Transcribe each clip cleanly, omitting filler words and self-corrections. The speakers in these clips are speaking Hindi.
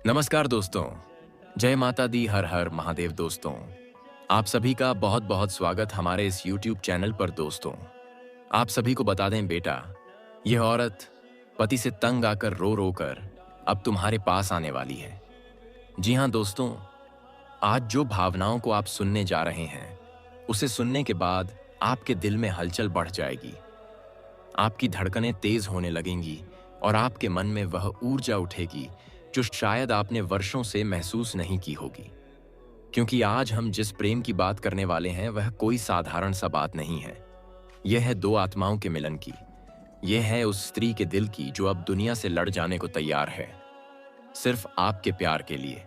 नमस्कार दोस्तों। जय माता दी, हर हर महादेव दोस्तों। आप सभी का बहुत बहुत स्वागत हमारे इस YouTube चैनल पर दोस्तों। आप सभी को बता दें बेटा, यह औरत पति से तंग आकर रो रो कर अब तुम्हारे पास आने वाली है। जी हाँ दोस्तों, आज जो भावनाओं को आप सुनने जा रहे हैं, उसे सुनने के बाद आपके दिल में हलचल बढ़ जाएगी। आपकी धड़कनें तेज होने लगेंगी और आपके मन में वह ऊर्जा उठेगी जो शायद आपने वर्षों से महसूस नहीं की होगी। क्योंकि आज हम जिस प्रेम की बात करने वाले हैं वह कोई साधारण सा बात नहीं है। यह है दो आत्माओं के मिलन की। यह है उस स्त्री के दिल की जो अब दुनिया से लड़ जाने को तैयार है, सिर्फ आपके प्यार के लिए।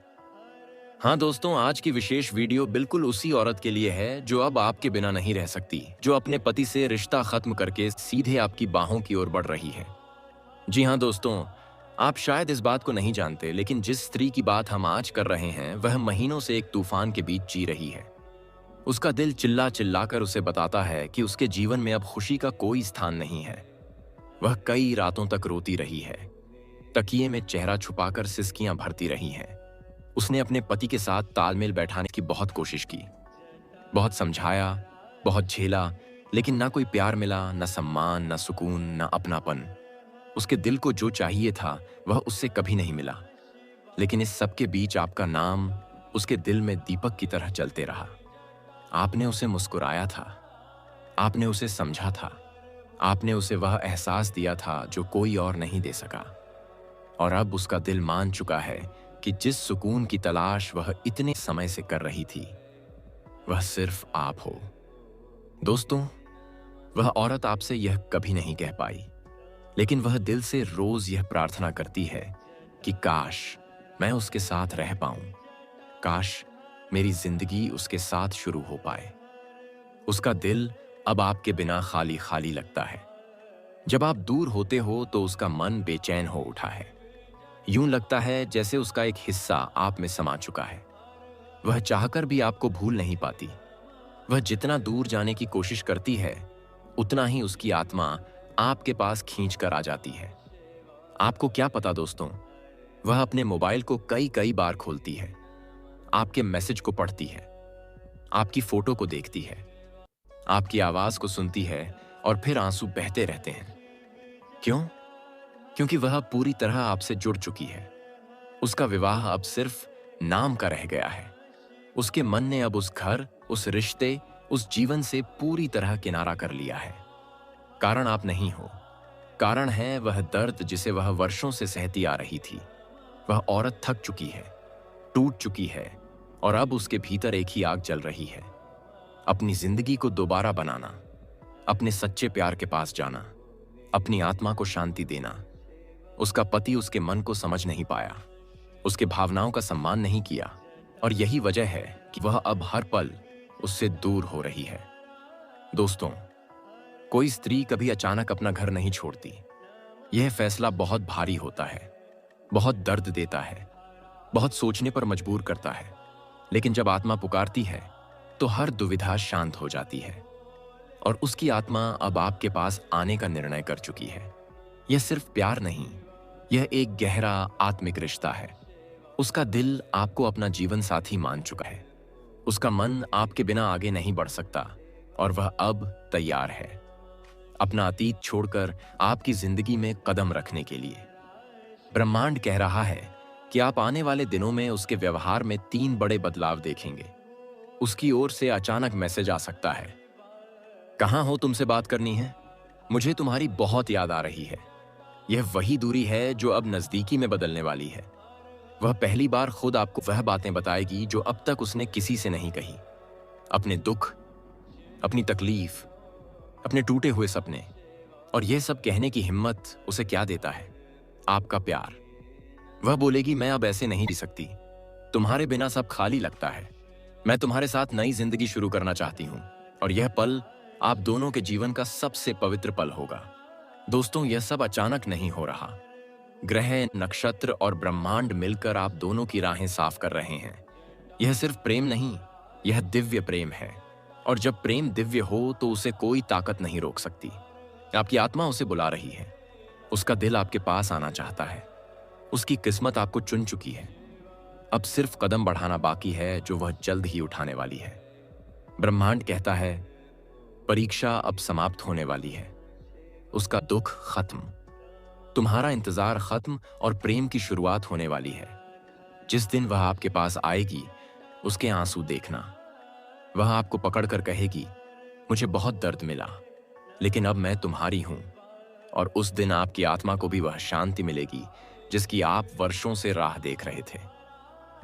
हाँ दोस्तों, आज की विशेष वीडियो बिल्कुल उसी औरत के लिए है जो अब आपके बिना नहीं रह सकती, जो अपने पति से रिश्ता खत्म करके सीधे आपकी बाहों की ओर बढ़ रही है। जी हाँ दोस्तों, आप शायद इस बात को नहीं जानते, लेकिन जिस स्त्री की बात हम आज कर रहे हैं वह महीनों से एक तूफान के बीच जी रही है। उसका दिल चिल्ला चिल्ला कर उसे बताता है कि उसके जीवन में अब खुशी का कोई स्थान नहीं है। वह कई रातों तक रोती रही है, तकिए में चेहरा छुपाकर सिसकियां भरती रही हैं। उसने अपने पति के साथ तालमेल बैठाने की बहुत कोशिश की, बहुत समझाया, बहुत झेला, लेकिन ना कोई प्यार मिला, न सम्मान, न सुकून, न अपनापन। उसके दिल को जो चाहिए था वह उससे कभी नहीं मिला। लेकिन इस सब के बीच आपका नाम उसके दिल में दीपक की तरह जलते रहा। आपने उसे मुस्कुराया था, आपने उसे समझा था, आपने उसे वह एहसास दिया था जो कोई और नहीं दे सका। और अब उसका दिल मान चुका है कि जिस सुकून की तलाश वह इतने समय से कर रही थी, वह सिर्फ आप हो। दोस्तों, वह औरत आपसे यह कभी नहीं कह पाई, लेकिन वह दिल से रोज यह प्रार्थना करती है कि काश मैं उसके साथ रह पाऊं, काश मेरी जिंदगी उसके साथ शुरू हो पाए। उसका दिल अब आपके बिना खाली खाली लगता है। जब आप दूर होते हो तो उसका मन बेचैन हो उठा है। यूं लगता है जैसे उसका एक हिस्सा आप में समा चुका है। वह चाहकर भी आपको भूल नहीं पाती। वह जितना दूर जाने की कोशिश करती है, उतना ही उसकी आत्मा आपके पास खींच कर आ जाती है। आपको क्या पता दोस्तों, वह अपने मोबाइल को कई कई बार खोलती है, आपके मैसेज को पढ़ती है, आपकी फोटो को देखती है, आपकी आवाज को सुनती है और फिर आंसू बहते रहते हैं। क्यों? क्योंकि वह पूरी तरह आपसे जुड़ चुकी है। उसका विवाह अब सिर्फ नाम का रह गया है। उसके मन ने अब उस घर, उस रिश्ते, उस जीवन से पूरी तरह किनारा कर लिया है। कारण आप नहीं हो, कारण है वह दर्द जिसे वह वर्षों से सहती आ रही थी। वह औरत थक चुकी है, टूट चुकी है, और अब उसके भीतर एक ही आग जल रही है। अपनी जिंदगी को दोबारा बनाना, अपने सच्चे प्यार के पास जाना, अपनी आत्मा को शांति देना। उसका पति उसके मन को समझ नहीं पाया, उसके भावनाओं का सम्मान नहीं किया, और यही वजह है कि वह अब हर पल उससे दूर हो रही है। दोस्तों, कोई स्त्री कभी अचानक अपना घर नहीं छोड़ती। यह फैसला बहुत भारी होता है, बहुत दर्द देता है, बहुत सोचने पर मजबूर करता है। लेकिन जब आत्मा पुकारती है तो हर दुविधा शांत हो जाती है, और उसकी आत्मा अब आपके पास आने का निर्णय कर चुकी है। यह सिर्फ प्यार नहीं, यह एक गहरा आत्मिक रिश्ता है। उसका दिल आपको अपना जीवन साथी मान चुका है। उसका मन आपके बिना आगे नहीं बढ़ सकता, और वह अब तैयार है अपना अतीत छोड़कर आपकी जिंदगी में कदम रखने के लिए। ब्रह्मांड कह रहा है कि आप आने वाले दिनों में उसके व्यवहार में 3 बड़े बदलाव देखेंगे। उसकी ओर से अचानक मैसेज आ सकता है, कहाँ हो, तुमसे बात करनी है, मुझे तुम्हारी बहुत याद आ रही है। यह वही दूरी है जो अब नजदीकी में बदलने वाली है। वह पहली बार खुद आपको वह बातें बताएगी जो अब तक उसने किसी से नहीं कही। अपने दुख, अपनी तकलीफ, अपने टूटे हुए सपने, और यह सब कहने की हिम्मत उसे क्या देता है? आपका प्यार। वह बोलेगी, मैं अब ऐसे नहीं जी सकती, तुम्हारे बिना सब खाली लगता है। मैं तुम्हारे साथ नई जिंदगी शुरू करना चाहती हूं, और यह पल आप दोनों के जीवन का सबसे पवित्र पल होगा। दोस्तों, यह सब अचानक नहीं हो रहा। ग्रह, नक्षत्र और ब्रह्मांड मिलकर आप दोनों की राहें साफ कर रहे हैं। यह सिर्फ प्रेम नहीं, यह दिव्य प्रेम है। और जब प्रेम दिव्य हो तो उसे कोई ताकत नहीं रोक सकती। आपकी आत्मा उसे बुला रही है, उसका दिल आपके पास आना चाहता है, उसकी किस्मत आपको चुन चुकी है, अब सिर्फ कदम बढ़ाना बाकी है जो वह जल्द ही उठाने वाली है। ब्रह्मांड कहता है, परीक्षा अब समाप्त होने वाली है, उसका दुख खत्म, तुम्हारा इंतजार खत्म और प्रेम की शुरुआत होने वाली है। जिस दिन वह आपके पास आएगी, उसके आंसू देखना। वह आपको पकड़कर कहेगी, मुझे बहुत दर्द मिला, लेकिन अब मैं तुम्हारी हूं। और उस दिन आपकी आत्मा को भी वह शांति मिलेगी जिसकी आप वर्षों से राह देख रहे थे।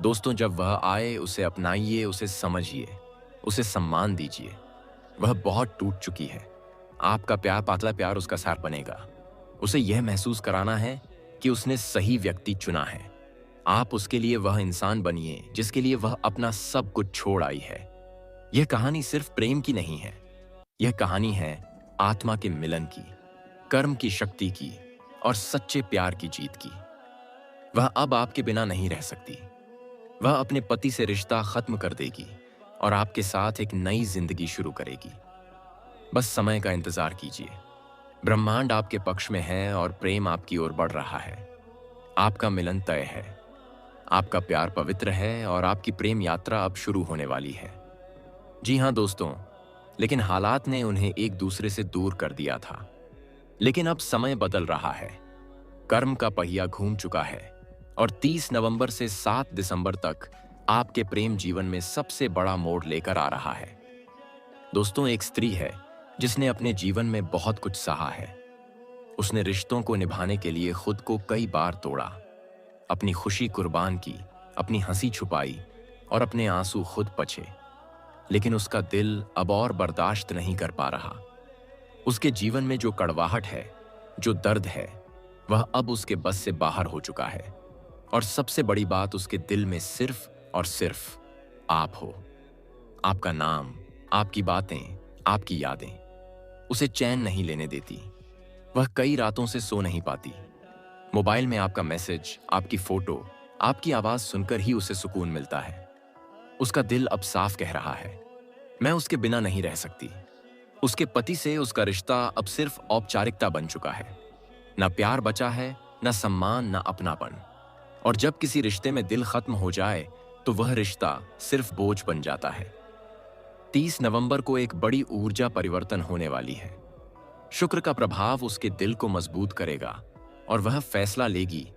दोस्तों, जब वह आए उसे अपनाइए, उसे समझिए, उसे सम्मान दीजिए। वह बहुत टूट चुकी है। आपका प्यार, पातला प्यार उसका सार बनेगा। उसे यह महसूस कराना है कि उसने सही व्यक्ति चुना है। आप उसके लिए वह इंसान बनिए जिसके लिए वह अपना सब कुछ छोड़ आई है। यह कहानी सिर्फ प्रेम की नहीं है, यह कहानी है आत्मा के मिलन की, कर्म की शक्ति की और सच्चे प्यार की जीत की। वह अब आपके बिना नहीं रह सकती। वह अपने पति से रिश्ता खत्म कर देगी और आपके साथ एक नई जिंदगी शुरू करेगी। बस समय का इंतजार कीजिए। ब्रह्मांड आपके पक्ष में है और प्रेम आपकी ओर बढ़ रहा है। आपका मिलन तय है, आपका प्यार पवित्र है और आपकी प्रेम यात्रा अब शुरू होने वाली है। जी हाँ दोस्तों, लेकिन हालात ने उन्हें एक दूसरे से दूर कर दिया था। लेकिन अब समय बदल रहा है, कर्म का पहिया घूम चुका है और 30 नवंबर से 7 दिसंबर तक आपके प्रेम जीवन में सबसे बड़ा मोड़ लेकर आ रहा है। दोस्तों, एक स्त्री है जिसने अपने जीवन में बहुत कुछ सहा है। उसने रिश्तों को निभाने के लिए खुद को कई बार तोड़ा, अपनी खुशी कुर्बान की, अपनी हंसी छुपाई और अपने आंसू खुद पचे। लेकिन उसका दिल अब और बर्दाश्त नहीं कर पा रहा। उसके जीवन में जो कड़वाहट है, जो दर्द है, वह अब उसके बस से बाहर हो चुका है। और सबसे बड़ी बात, उसके दिल में सिर्फ और सिर्फ आप हो। आपका नाम, आपकी बातें, आपकी यादें उसे चैन नहीं लेने देती। वह कई रातों से सो नहीं पाती। मोबाइल में आपका मैसेज, आपकी फोटो, आपकी आवाज सुनकर ही उसे सुकून मिलता है। उसका दिल अब साफ कह रहा है, मैं उसके बिना नहीं रह सकती। उसके पति से उसका रिश्ता अब सिर्फ औपचारिकता बन चुका है। न प्यार बचा है, न सम्मान, न अपनापन। और जब किसी रिश्ते में दिल खत्म हो जाए तो वह रिश्ता सिर्फ बोझ बन जाता है। 30 नवंबर को एक बड़ी ऊर्जा परिवर्तन होने वाली है। शुक्र का प्रभाव उसके दिल को मजबूत करेगा और वह फैसला लेगी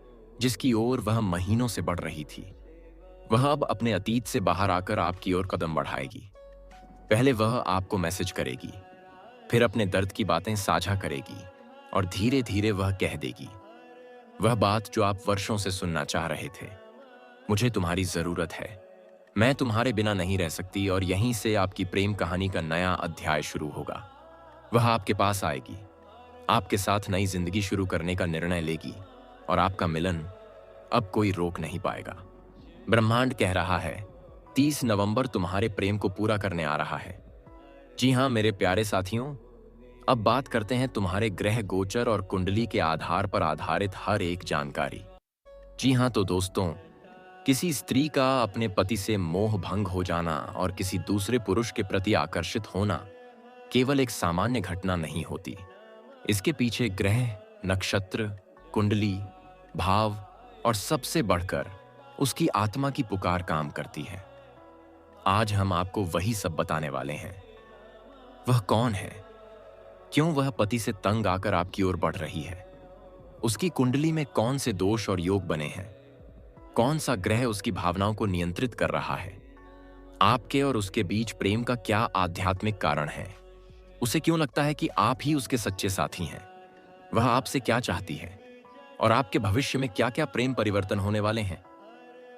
जिसकी ओर वह महीनों से बढ़ रही थी। वह अब अपने अतीत से बाहर आकर आपकी ओर कदम बढ़ाएगी। पहले वह आपको मैसेज करेगी, फिर अपने दर्द की बातें साझा करेगी और धीरे धीरे वह कह देगी वह बात जो आप वर्षों से सुनना चाह रहे थे, मुझे तुम्हारी जरूरत है, मैं तुम्हारे बिना नहीं रह सकती। और यहीं से आपकी प्रेम कहानी का नया अध्याय शुरू होगा। वह आपके पास आएगी, आपके साथ नई जिंदगी शुरू करने का निर्णय लेगी और आपका मिलन अब कोई रोक नहीं पाएगा। ब्रह्मांड कह रहा है, 30 नवंबर तुम्हारे प्रेम को पूरा करने आ रहा है। जी हाँ मेरे प्यारे साथियों, अब बात करते हैं तुम्हारे ग्रह गोचर और कुंडली के आधार पर आधारित हर एक जानकारी। जी हाँ तो दोस्तों, किसी स्त्री का अपने पति से मोह भंग हो जाना और किसी दूसरे पुरुष के प्रति आकर्षित होना केवल एक सामान्य घटना नहीं होती। इसके पीछे ग्रह, नक्षत्र, कुंडली, भाव और सबसे बढ़कर उसकी आत्मा की पुकार काम करती है। आज हम आपको वही सब बताने वाले हैं। वह कौन है, क्यों वह पति से तंग आकर आपकी ओर बढ़ रही है, उसकी कुंडली में कौन से दोष और योग बने हैं, कौन सा ग्रह उसकी भावनाओं को नियंत्रित कर रहा है, आपके और उसके बीच प्रेम का क्या आध्यात्मिक कारण है, उसे क्यों लगता है कि आप ही उसके सच्चे साथी हैं, वह आपसे क्या चाहती है और आपके भविष्य में क्या क्या प्रेम परिवर्तन होने वाले हैं।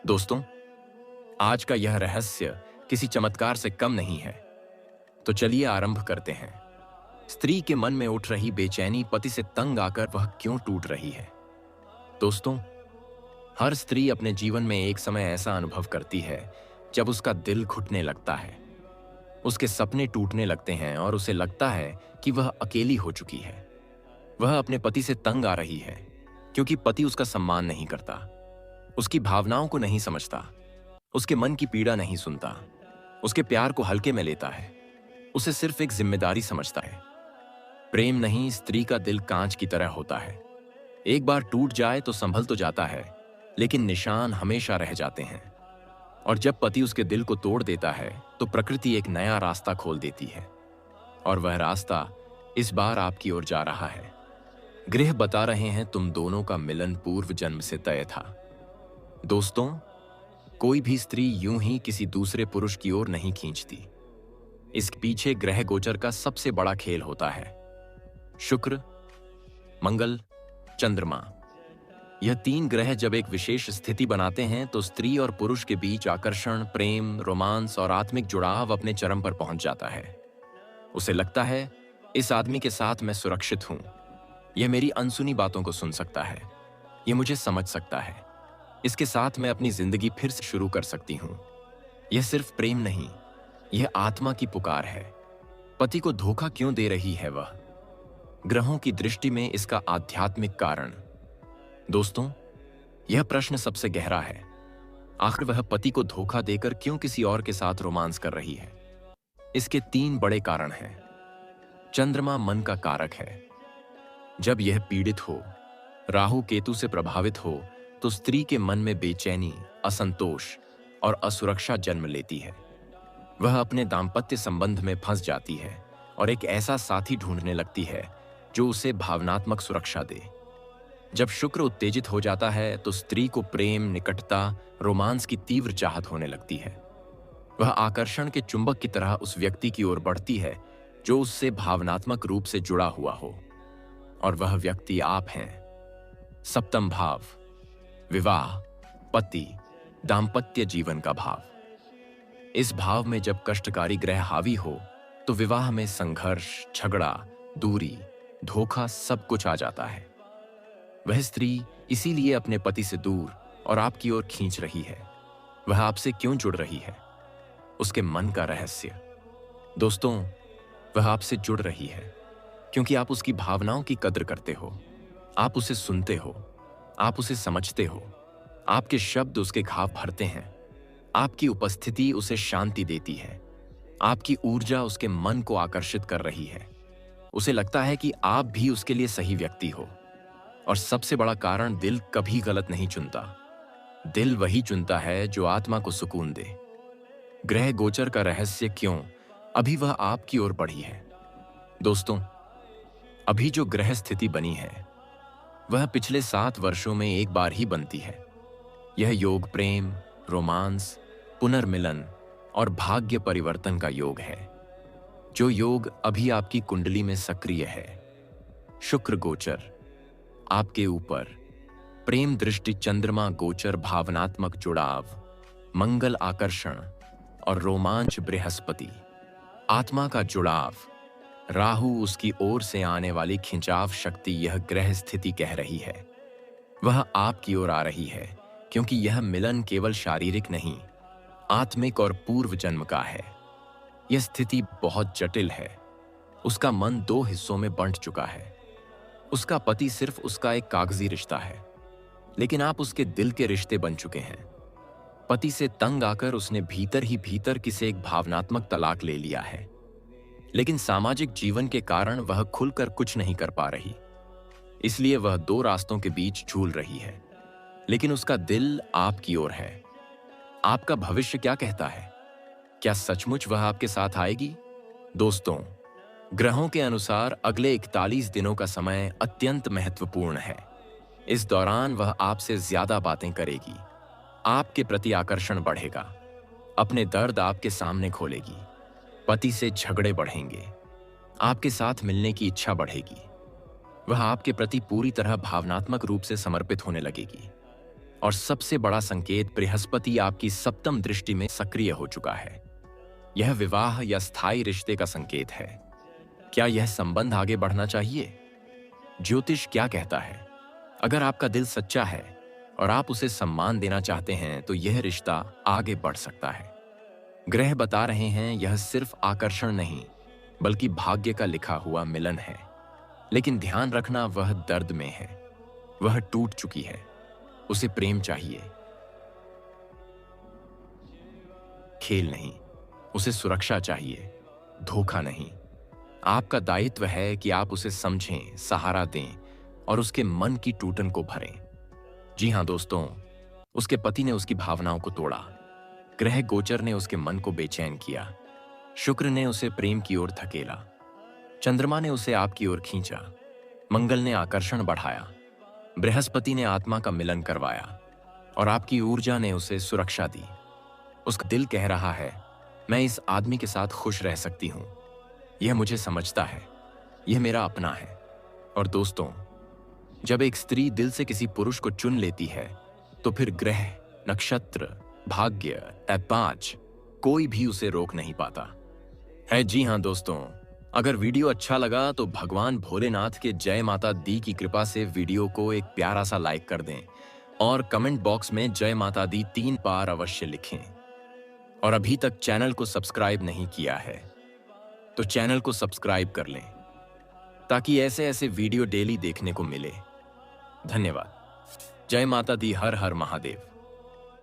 दोस्तों, आज का यह रहस्य किसी चमत्कार से कम नहीं है। तो चलिए आरंभ करते हैं। स्त्री के मन में उठ रही बेचैनी, पति से तंग आकर वह क्यों टूट रही है। दोस्तों, हर स्त्री अपने जीवन में एक समय ऐसा अनुभव करती है जब उसका दिल घुटने लगता है, उसके सपने टूटने लगते हैं और उसे लगता है कि वह अकेली हो चुकी है। वह अपने पति से तंग आ रही है क्योंकि पति उसका सम्मान नहीं करता, उसकी भावनाओं को नहीं समझता, उसके मन की पीड़ा नहीं सुनता, उसके प्यार को हल्के में लेता है, उसे सिर्फ एक जिम्मेदारी समझता है। प्रेम नहीं, स्त्री का दिल कांच की तरह होता है। एक बार टूट जाए तो संभल तो जाता है, लेकिन निशान हमेशा रह जाते हैं। और जब पति उसके दिल को तोड़ देता है तो प्रकृति एक नया रास्ता खोल देती है, और वह रास्ता इस बार आपकी ओर जा रहा है। ग्रह बता रहे हैं तुम दोनों का मिलन पूर्व जन्म से तय था। दोस्तों, कोई भी स्त्री यूं ही किसी दूसरे पुरुष की ओर नहीं खींचती। इसके पीछे ग्रह गोचर का सबसे बड़ा खेल होता है। शुक्र, मंगल, चंद्रमा, यह तीन ग्रह जब एक विशेष स्थिति बनाते हैं तो स्त्री और पुरुष के बीच आकर्षण, प्रेम, रोमांस और आत्मिक जुड़ाव अपने चरम पर पहुंच जाता है। उसे लगता है इस आदमी के साथ मैं सुरक्षित हूं, यह मेरी अनसुनी बातों को सुन सकता है, यह मुझे समझ सकता है, इसके साथ मैं अपनी जिंदगी फिर से शुरू कर सकती हूं। यह सिर्फ प्रेम नहीं, यह आत्मा की पुकार है। पति को धोखा क्यों दे रही है वह? ग्रहों की दृष्टि में इसका आध्यात्मिक कारण। दोस्तों, यह प्रश्न सबसे गहरा है। आखिर वह पति को धोखा देकर क्यों किसी और के साथ रोमांस कर रही है? इसके तीन बड़े कारण हैं। चंद्रमा मन का कारक है। जब यह पीड़ित हो, राहु केतु से प्रभावित हो, तो स्त्री के मन में बेचैनी, असंतोष और असुरक्षा जन्म लेती है। वह अपने दाम्पत्य संबंध में फंस जाती है और एक ऐसा साथी ढूंढने लगती है जो उसे भावनात्मक सुरक्षा दे। जब शुक्र उत्तेजित हो जाता है तो स्त्री को प्रेम, निकटता, रोमांस की तीव्र चाहत होने लगती है। वह आकर्षण के चुंबक की तरह उस व्यक्ति की ओर बढ़ती है जो उससे भावनात्मक रूप से जुड़ा हुआ हो, और वह व्यक्ति आप हैं। सप्तम भाव, विवाह, पति, दाम्पत्य जीवन का भाव। इस भाव में जब कष्टकारी ग्रह हावी हो तो विवाह में संघर्ष, झगड़ा, दूरी, धोखा सब कुछ आ जाता है। वह स्त्री इसीलिए अपने पति से दूर और आपकी ओर खींच रही है। वह आपसे क्यों जुड़ रही है? उसके मन का रहस्य। दोस्तों, वह आपसे जुड़ रही है क्योंकि आप उसकी भावनाओं की कद्र करते हो। आप उसे सुनते हो, आप उसे समझते हो। आपके शब्द उसके घाव भरते हैं। आपकी उपस्थिति उसे शांति देती है। आपकी ऊर्जा उसके मन को आकर्षित कर रही है। उसे लगता है कि आप भी उसके लिए सही व्यक्ति हो। और सबसे बड़ा कारण, दिल कभी गलत नहीं चुनता। दिल वही चुनता है जो आत्मा को सुकून दे। ग्रह गोचर का रहस्य क्यों अभी वह आपकी ओर बढ़ी है? दोस्तों, अभी जो ग्रह स्थिति बनी है वह पिछले 7 वर्षों में एक बार ही बनती है। यह योग प्रेम, रोमांस, पुनर्मिलन और भाग्य परिवर्तन का योग है। जो योग अभी आपकी कुंडली में सक्रिय है। शुक्र गोचर आपके ऊपर, प्रेम दृष्टि चंद्रमा गोचर भावनात्मक जुड़ाव, मंगल आकर्षण और रोमांच बृहस्पति आत्मा का जुड़ाव, राहु उसकी ओर से आने वाली खिंचाव शक्ति। यह ग्रह स्थिति कह रही है वह आपकी ओर आ रही है क्योंकि यह मिलन केवल शारीरिक नहीं, आत्मिक और पूर्व जन्म का है। यह स्थिति बहुत जटिल है। उसका मन 2 हिस्सों में बंट चुका है। उसका पति सिर्फ उसका एक कागजी रिश्ता है, लेकिन आप उसके दिल के रिश्ते बन चुके हैं। पति से तंग आकर उसने भीतर ही भीतर किसी एक भावनात्मक तलाक ले लिया है, लेकिन सामाजिक जीवन के कारण वह खुलकर कुछ नहीं कर पा रही। इसलिए वह 2 रास्तों के बीच झूल रही है, लेकिन उसका दिल आपकी ओर है। आपका भविष्य क्या कहता है? क्या सचमुच वह आपके साथ आएगी? दोस्तों, ग्रहों के अनुसार अगले 41 दिनों का समय अत्यंत महत्वपूर्ण है। इस दौरान वह आपसे ज्यादा बातें करेगी, आपके प्रति आकर्षण बढ़ेगा, अपने दर्द आपके सामने खोलेगी, पति से झगड़े बढ़ेंगे, आपके साथ मिलने की इच्छा बढ़ेगी। वह आपके प्रति पूरी तरह भावनात्मक रूप से समर्पित होने लगेगी। और सबसे बड़ा संकेत, बृहस्पति आपकी सप्तम दृष्टि में सक्रिय हो चुका है। यह विवाह या स्थायी रिश्ते का संकेत है। क्या यह संबंध आगे बढ़ना चाहिए? ज्योतिष क्या कहता है? अगर आपका दिल सच्चा है और आप उसे सम्मान देना चाहते हैं तो यह रिश्ता आगे बढ़ सकता है। ग्रह बता रहे हैं यह सिर्फ आकर्षण नहीं बल्कि भाग्य का लिखा हुआ मिलन है। लेकिन ध्यान रखना, वह दर्द में है, वह टूट चुकी है, उसे प्रेम चाहिए, खेल नहीं, उसे सुरक्षा चाहिए, धोखा नहीं। आपका दायित्व है कि आप उसे समझें, सहारा दें और उसके मन की टूटन को भरें। जी हां दोस्तों, उसके पति ने उसकी भावनाओं को तोड़ा, ग्रह गोचर ने उसके मन को बेचैन किया। शुक्र ने उसे प्रेम की ओर धकेला। चंद्रमा ने उसे आपकी ओर खींचा। मंगल ने आकर्षण बढ़ाया। बृहस्पति ने आत्मा का मिलन करवाया और आपकी ऊर्जा ने उसे सुरक्षा दी। उसका दिल कह रहा है, मैं इस आदमी के साथ खुश रह सकती हूं। यह मुझे समझता है, यह मेरा अपना है। और दोस्तों, जब एक स्त्री दिल से किसी पुरुष को चुन लेती है तो फिर ग्रह, नक्षत्र, भाग्य, ऐपाच कोई भी उसे रोक नहीं पाता है। जी हाँ दोस्तों, अगर वीडियो अच्छा लगा तो भगवान भोलेनाथ के जय माता दी की कृपा से वीडियो को एक प्यारा सा लाइक कर दें और कमेंट बॉक्स में जय माता दी 3 बार अवश्य लिखें। और अभी तक चैनल को सब्सक्राइब नहीं किया है तो चैनल को सब्सक्राइब कर लें ताकि ऐसे ऐसे वीडियो डेली देखने को मिले। धन्यवाद। जय माता दी। हर हर महादेव।